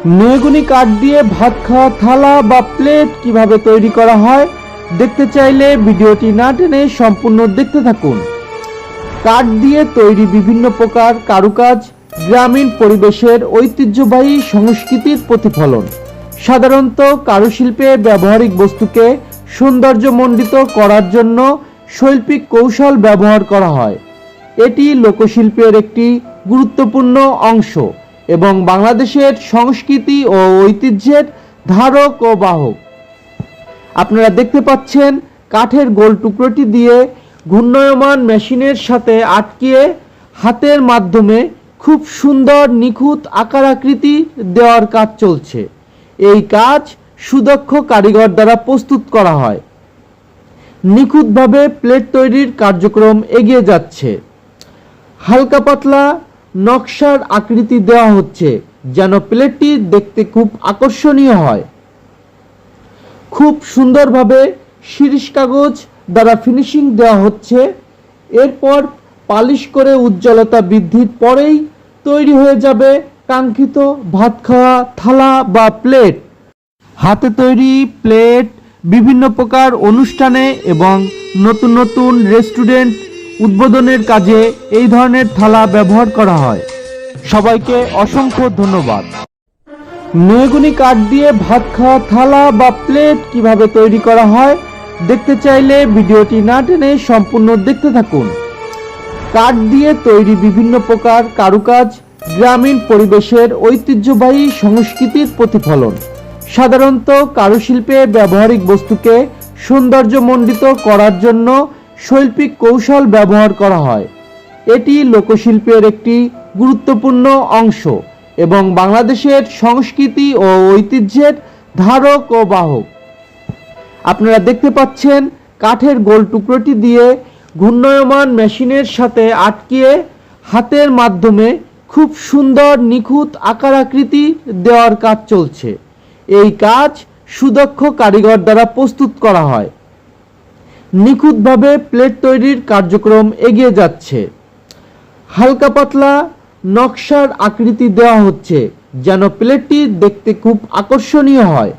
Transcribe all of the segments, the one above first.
Mahogany কাঠ দিয়ে ভাত খাওয়া থালা বা প্লেট কিভাবে তৈরি করা হয় দেখতে চাইলে ভিডিওটি না টেনে সম্পূর্ণ দেখতে থাকুন। কাঠ দিয়ে তৈরি বিভিন্ন প্রকার কারুকাজ গ্রামীণ পরিবেশের ঐতিহ্যবাহী সংস্কৃতির প্রতিফলন। সাধারণত কারুশিল্পে ব্যবহারিক বস্তুকে সৌন্দর্যমণ্ডিত করার জন্য শৈল্পিক কৌশল ব্যবহার করা হয়। এটি লোকশিল্পের একটি গুরুত্বপূর্ণ অংশ এবং বাংলাদেশের সংস্কৃতি ও ঐতিহ্যের ধারক ও বাহক। আপনারা দেখতে পাচ্ছেন কাঠের গোল টুকরোটি দিয়ে ঘূর্ণায়মান মেশিনের সাথে আটকিয়ে হাতের মাধ্যমে খুব সুন্দর নিখুঁত আকার আকৃতি দেওয়ার কাজ চলছে। এই কাজ সুদক্ষ কারিগর দ্বারা প্রস্তুত করা হয়। নিখুঁতভাবে প্লেট তৈরির কার্যক্রম এগিয়ে যাচ্ছে। হালকা পাতলা নকশার আকৃতি দেওয়া হচ্ছে যেন প্লেটটি দেখতে খুব আকর্ষণীয় হয়। খুব সুন্দরভাবে শিরিষ কাগজ দ্বারা ফিনিশিং দেওয়া হচ্ছে। এরপর পালিশ করে উজ্জ্বলতা বৃদ্ধির পরেই তৈরি হয়ে যাবে কাঙ্ক্ষিত ভাত খাওয়া থালা বা প্লেট। হাতে তৈরি প্লেট বিভিন্ন প্রকার অনুষ্ঠানে এবং নতুন নতুন রেস্টুরেন্ট উদ্বোধনের কাজে এই ধরনের থালা ব্যবহার করা হয়। সবাইকে অসংখ্য ধন্যবাদ। মেহগনি কাঠ দিয়ে ভাত খাওয়া থালা বা প্লেট কিভাবে তৈরি করা হয় দেখতে চাইলে ভিডিওটি না টেনে সম্পূর্ণ দেখতে থাকুন। কাঠ দিয়ে তৈরি বিভিন্ন প্রকার কারুকাজ গ্রামীণ পরিবেশের ঐতিহ্যবাহী সংস্কৃতির প্রতিফলন। সাধারণত কারুশিল্পে ব্যবহারিক বস্তুকে সৌন্দর্যমণ্ডিত করার জন্য শৈল্পিক কৌশল ব্যবহার করা হয়। এটি লোকশিল্পের একটি গুরুত্বপূর্ণ অংশ এবং বাংলাদেশের সংস্কৃতি ও ঐতিহ্যের ধারক ও বাহক। আপনারা দেখতে পাচ্ছেন কাঠের গোল টুকরোটি দিয়ে ঘূর্ণায়মান মেশিনের সাথে আটকিয়ে হাতের মাধ্যমে খুব সুন্দর নিখুঁত আকার আকৃতি দেওয়ার কাজ চলছে। এই কাজ সুদক্ষ কারিগর দ্বারা প্রস্তুত করা হয়। নিখুঁতভাবে প্লেট তৈরির কার্যক্রম এগিয়ে যাচ্ছে। হালকা পাতলা নকশার আকৃতি দেওয়া হচ্ছে যেন প্লেটটি দেখতে খুব আকর্ষণীয় হয়।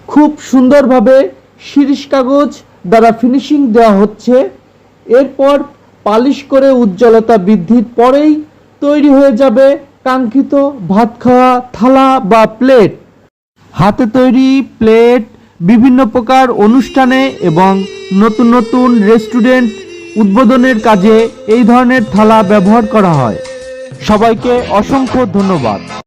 খুব সুন্দরভাবে শিরিষ কাগজ দ্বারা ফিনিশিং দেওয়া হচ্ছে। এরপর পালিশ করে উজ্জ্বলতা বৃদ্ধির পরেই তৈরি হয়ে যাবে কাঙ্ক্ষিত ভাত খাওয়া থালা বা প্লেট। হাতে তৈরি প্লেট বিভিন্ন প্রকার অনুষ্ঠানে এবং নতুন নতুন রেস্টুরেন্ট উদ্বোধনের কাজে এই ধরনের থালা ব্যবহার করা হয়। সবাইকে অসংখ্য ধন্যবাদ।